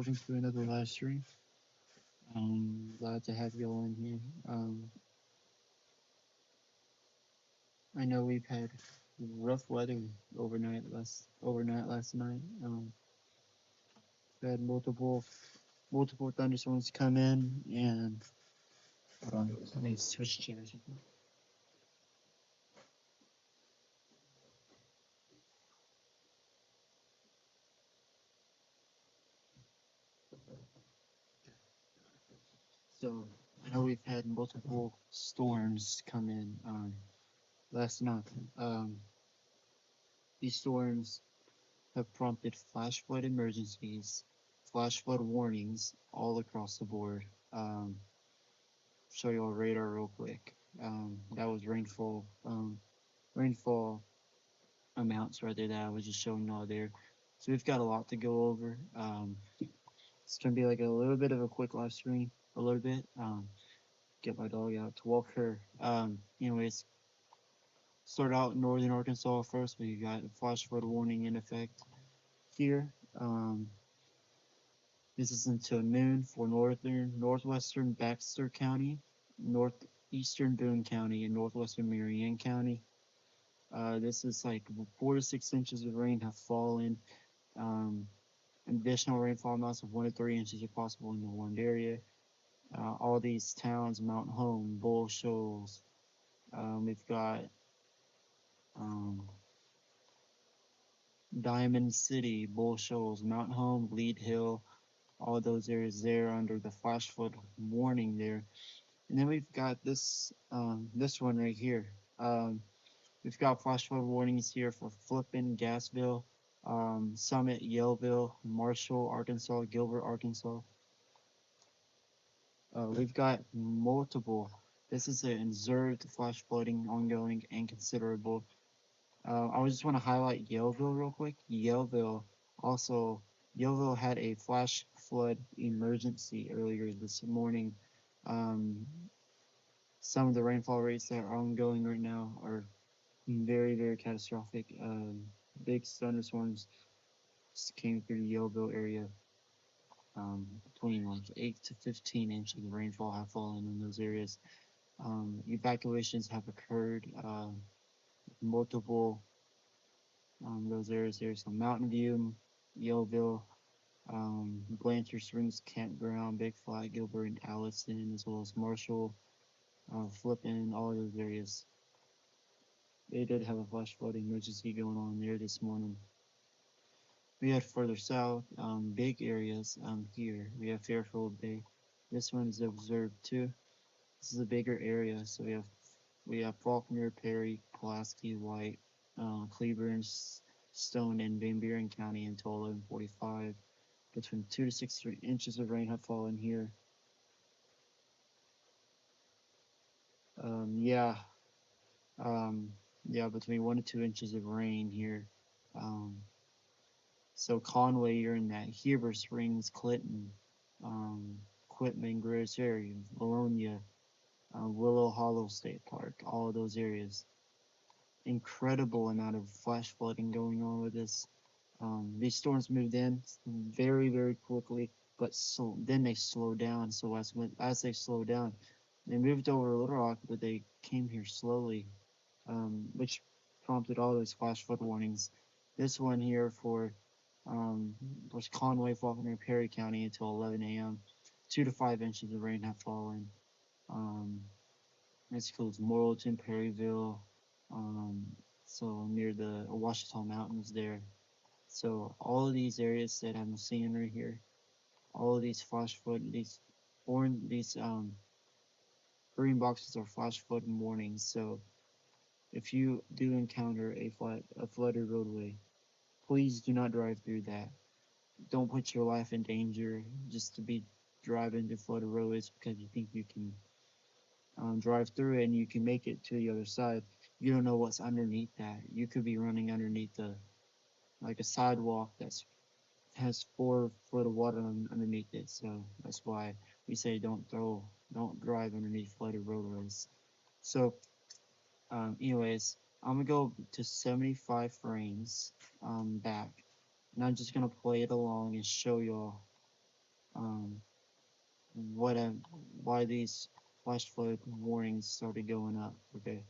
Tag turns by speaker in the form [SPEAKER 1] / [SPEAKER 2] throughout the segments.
[SPEAKER 1] welcome to another live stream. Glad to have you all in here. I know we've had rough weather overnight last night. We had multiple thunderstorms come in, and hold on, let me switch chairs. So I know we've had multiple storms come in last night. Um, these storms have prompted flash flood emergencies, flash flood warnings all across the board. Show you a radar real quick. That was rainfall amounts right there that I was just showing all there. So we've got a lot to go over. It's gonna be like a little bit of a quick live stream, a little bit. Get my dog out to walk her. Anyways, start out in northern Arkansas first. We got a flash flood warning in effect here. This is until noon for northwestern Baxter County, northeastern Boone County, and northwestern Marion County. This is like 4 to 6 inches of rain have fallen. Additional rainfall amounts of 1 to 3 inches are possible in the warned area. All these towns: Mount Home, Bull Shoals. We've got Diamond City, Bull Shoals, Mount Home, Lead Hill. All those areas there under the flash flood warning there. And then we've got this one right here. We've got flash flood warnings here for Flippin, Gassville, Summit, Yellville, Marshall, Arkansas, Gilbert, Arkansas. We've got multiple. This is an observed flash flooding ongoing and considerable. I just want to highlight Yellville real quick. Yellville had a flash flood emergency earlier this morning. Some of the rainfall rates that are ongoing right now are very, very catastrophic. Big thunderstorms just came through the Yellville area. Between like 8 to 15 inches of rainfall have fallen in those areas. Evacuations have occurred. Multiple those areas there. So Mountain View, Yellville, Blanchard Springs Campground, Big Flat, Gilbert, and Allison, as well as Marshall, Flippin, all of those areas. They did have a flash flood emergency going on there this morning. We had further south, big areas here. We have Fairfield Bay. This one is observed too. This is a bigger area, so we have Faulkner, Perry, Pulaski, White, Cleburne, Stone, and Van Buren County until 11:45. Between 2 to 6 inches of rain have fallen here. Between 1 to 2 inches of rain here. So Conway, you're in that Heber Springs, Clinton, Quitman, Gross area, Bologna, Willow Hollow State Park, all of those areas. Incredible amount of flash flooding going on with this. These storms moved in very, very quickly, but then they slowed down. So as they slowed down, they moved over Little Rock, but they came here slowly, which prompted all those flash flood warnings. This one here was Conway, Faulkner, and Perry County until 11 a.m. 2 to 5 inches of rain have fallen. This includes Morrilton, Perryville, so near the Ouachita Mountains there. So all of these areas that I'm seeing right here, all of these flash flood, these green boxes are flash flood warnings. So if you do encounter a flooded roadway, please do not drive through that. Don't put your life in danger just to be driving through flooded roadways because you think you can drive through it and you can make it to the other side. You don't know what's underneath that. You could be running underneath a sidewalk that has 4 foot of water underneath it. So that's why we say don't drive underneath flooded roadways. So anyways, I'm gonna go to 75 frames back, and I'm just gonna play it along and show y'all what why these flash flood warnings started going up. Okay,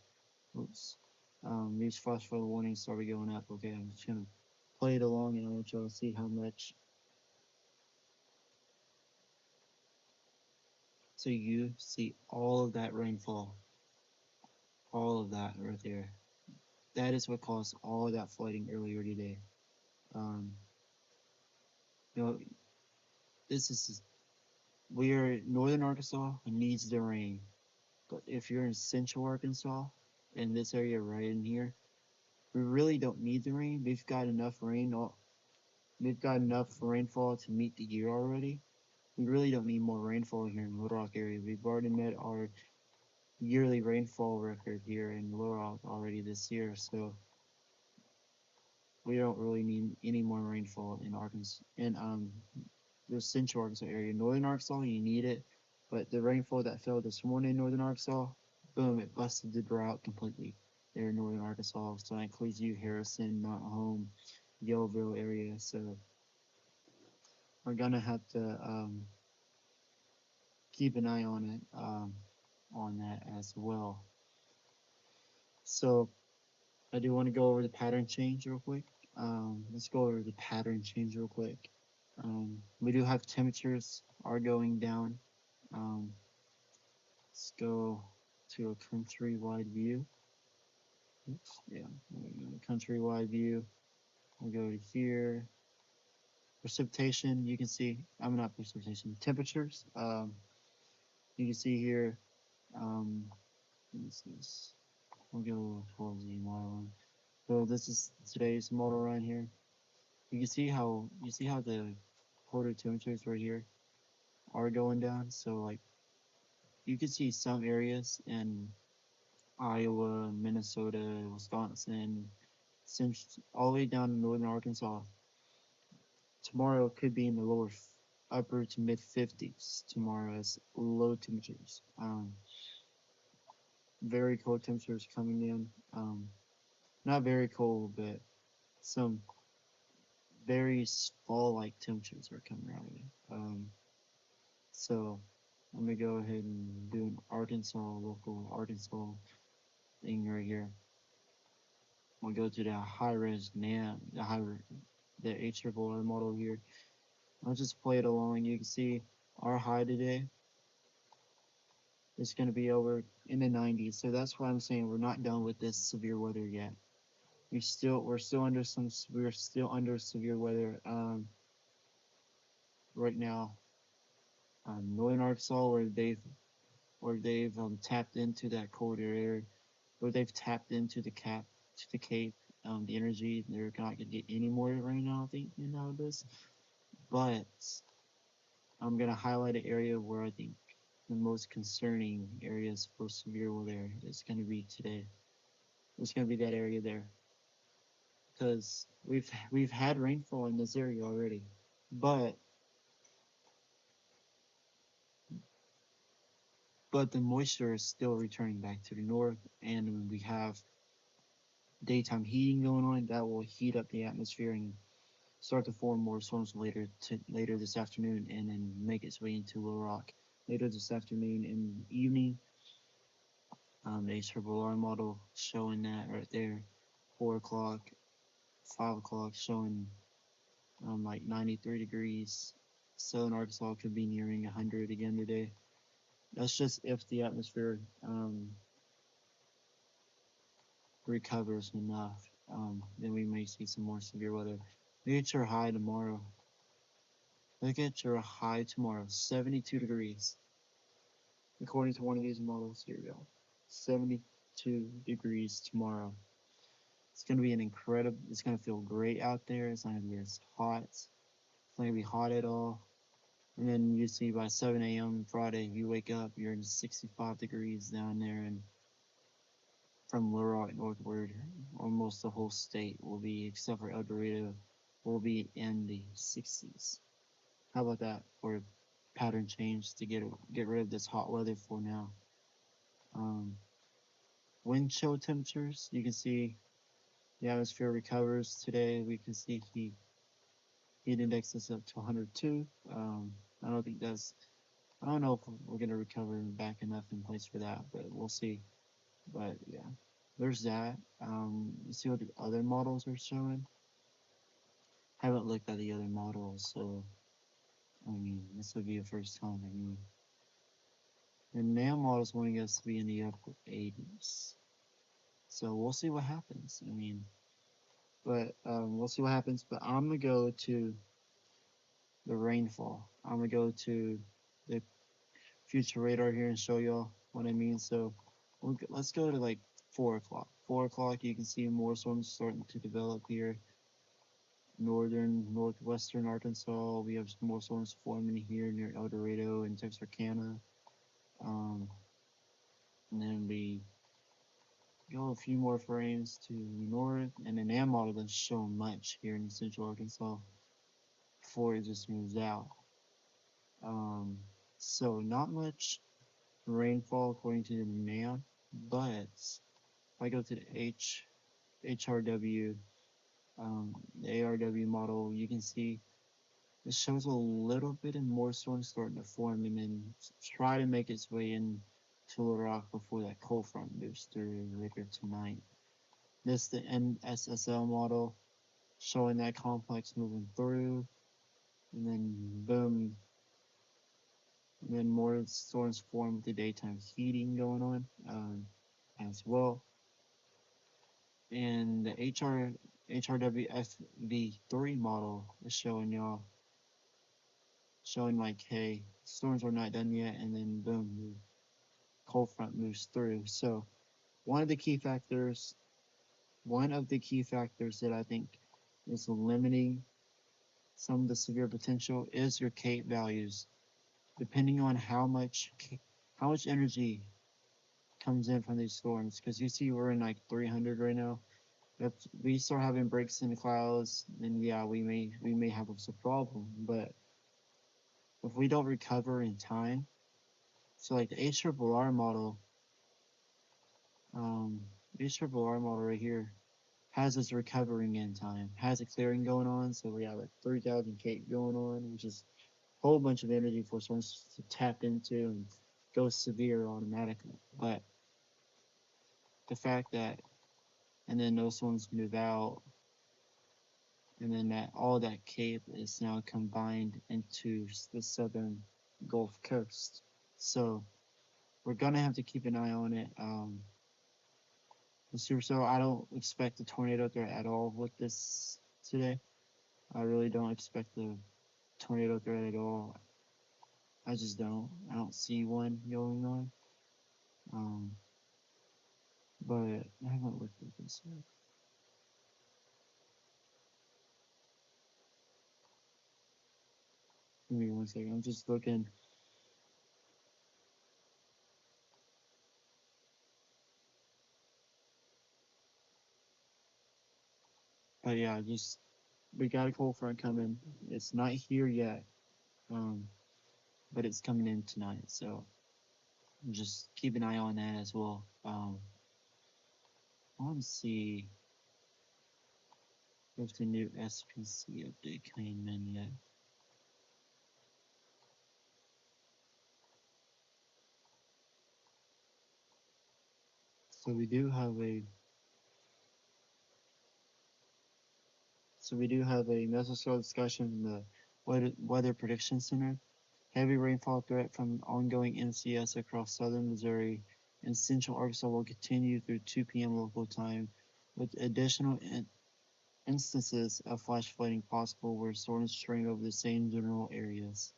[SPEAKER 1] oops. These flash flood warnings started going up. Okay, I'm just gonna play it along and I want y'all to see how much. So you see all of that rainfall, all of that right there. That is what caused all of that flooding earlier today. Um, you know, this is we're northern Arkansas needs the rain, but if you're in central Arkansas, in this area right in here, we really don't need the rain. We've got enough rain. We've got enough rainfall to meet the year already. We really don't need more rainfall here in Little Rock area. We've already met our yearly rainfall record here in Little Rock already this year, so we don't really need any more rainfall in Arkansas. In the central Arkansas area, northern Arkansas, you need it, but the rainfall that fell this morning in northern Arkansas, boom, it busted the drought completely there in northern Arkansas. So that includes you, Harrison, Mount Home, Yellville area. So we're gonna have to keep an eye on it, on that as well. So I do want to go over the pattern change real quick. Let's go over the pattern change real quick. We do have temperatures are going down. Let's go to a countrywide view. Oops, yeah, countrywide view. We'll go to here. Precipitation, you can see, I'm not precipitation, temperatures. You can see here, this is, we'll go towards the model run. So this is today's model run here. You can see how the quarter temperatures right here are going down. So like you can see some areas in Iowa, Minnesota, Wisconsin, since all the way down to northern Arkansas. Tomorrow could be in the lower upper to mid 50s tomorrow as low temperatures. Very cold temperatures coming in. Not very cold, but some very fall-like temperatures are coming our way. So I'm gonna go ahead and do an local Arkansas thing right here. We'll go to the high-res NAM, the HRR model here. I'll just play it along. You can see our high today is going to be over in the 90s. So that's why I'm saying we're not done with this severe weather yet. We're still under severe weather right now. Northern Arkansas, where they've tapped into that colder air, where they've tapped into the Cape, the energy. They're not going to get any more right now, I think, out of this. But I'm going to highlight an area where I think the most concerning areas for severe weather is going to be today. It's going to be that area there, because we've had rainfall in this area already, but the moisture is still returning back to the north, and we have daytime heating going on that will heat up the atmosphere and start to form more storms later this afternoon, and then make its way into Little Rock later this afternoon and evening. The HRR model showing that right there, 4 o'clock, 5 o'clock, showing like 93 degrees. Southern Arkansas could be nearing 100 again today. That's just if the atmosphere recovers enough. Then we may see some more severe weather. Look at your high tomorrow. Look at your high tomorrow, 72 degrees. According to one of these models, here we go. 72 degrees tomorrow. It's going to be it's going to feel great out there. It's not going to be as hot. It's not going to be hot at all. And then you see by 7 a.m. Friday, you wake up, you're in 65 degrees down there, and from Little Rock northward, almost the whole state will be, except for El Dorado, will be in the 60s. How about that for a pattern change to get rid of this hot weather for now? Wind chill temperatures, you can see the atmosphere recovers today. We can see heat index is up to 102. I don't think that's. I don't know if we're gonna recover back enough in place for that, but we'll see. But yeah, there's that. Let's see what the other models are showing. Haven't looked at the other models, so I mean, this would be a first time. I mean, the now model's wanting us to be in the upper 80s, so we'll see what happens. I mean, but we'll see what happens. But I'm gonna go to the rainfall. I'm gonna go to the future radar here and show y'all what I mean. So let's go to like 4 o'clock. 4 o'clock, you can see more storms starting to develop here. Northwestern Arkansas. We have more storms forming here near El Dorado and Texarkana. Um, and then we go a few more frames to the north, and the NAM model doesn't show much here in central Arkansas before it just moves out. Um, so not much rainfall according to the NAM, but if I go to the HRW, the ARW model, you can see it shows a little bit and more storms starting to form and then try to make its way in to Little Rock before that cold front moves through later tonight. This is the NSSL model showing that complex moving through, and then boom, and then more storms form with the daytime heating going on as well. And the HRWFV3 model is showing y'all, showing like, hey, storms are not done yet, and then boom, the cold front moves through. So one of the key factors, one of the key factors that I think is limiting some of the severe potential is your Kate values. Depending on how much energy comes in from these storms, because you see we're in like 300 right now. If we start having breaks in the clouds, then yeah, we may have a problem. But if we don't recover in time, so like the HRRR model, um, HRRR model right here has us recovering in time, has a clearing going on. So we have like 3,000 Kate going on, which is a whole bunch of energy for someone to tap into and go severe automatically. But the fact that, and then those ones move out, and then that all that cape is now combined into the southern Gulf Coast. So we're gonna have to keep an eye on it. So I don't expect a tornado threat at all with this today. I really don't expect a tornado threat at all. I just don't. I don't see one going on. Um, but I haven't looked at this yet. Give me 1 second. I'm just looking. But yeah, just we got a cold front coming. It's not here yet, but it's coming in tonight. So just keep an eye on that as well. I want to see if the new SPC update came in yet. So we do have a necessary discussion from the Weather Prediction Center. Heavy rainfall threat from ongoing NCS across southern Missouri and central Arkansas will continue through 2 p.m. local time, with additional instances of flash flooding possible where storms string over the same general areas.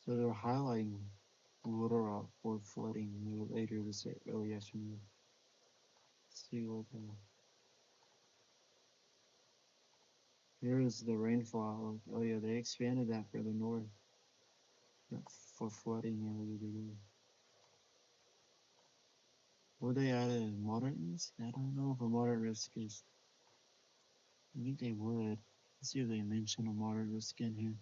[SPEAKER 1] So they're highlighting Little Rock for flooding later this early afternoon. Let's see what here is the rainfall. Oh yeah, they expanded that further north for flooding earlier today. Would they add a moderate risk? I don't know if a moderate risk is. I think they would. Let's see if they mention a moderate risk in here.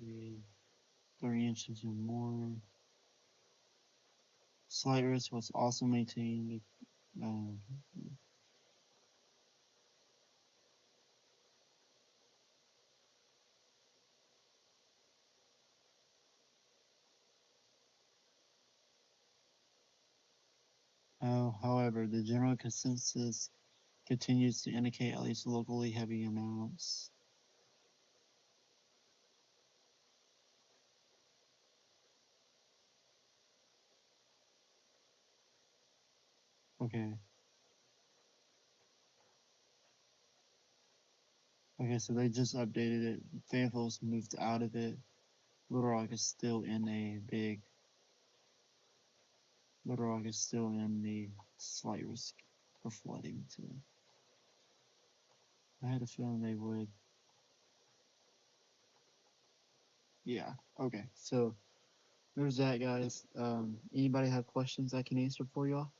[SPEAKER 1] Okay. 30 inches or more. Slight risk was also maintained. Uh, however, the general consensus continues to indicate at least locally heavy amounts. Okay. Okay, so they just updated it. Fanful's moved out of it. Little Rock is still in a big. Little Rock is still in the slight risk of flooding. So I had a feeling they would. Yeah. Okay. So there's that, guys. Anybody have questions I can answer for y'all?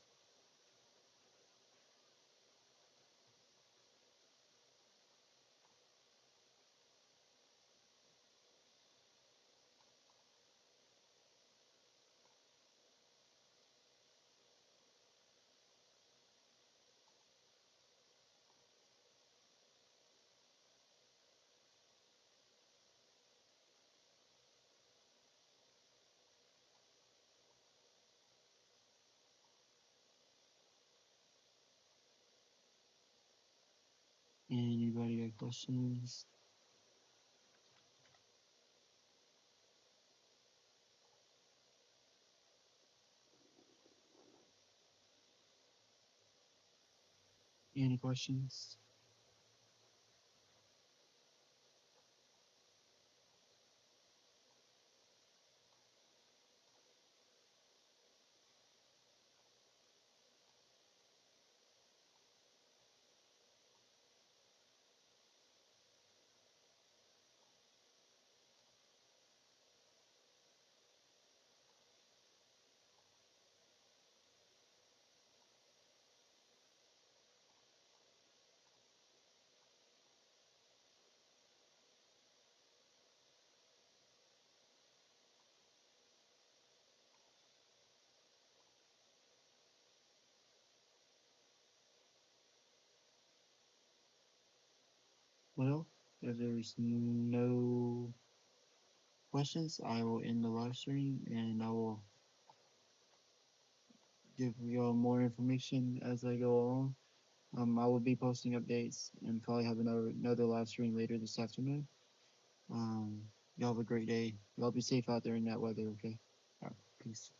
[SPEAKER 1] Anybody got questions? Any questions? Well, if there's no questions, I will end the live stream and I will give y'all more information as I go along. I will be posting updates and probably have another live stream later this afternoon. Y'all have a great day. Y'all be safe out there in that weather, okay? All right, peace.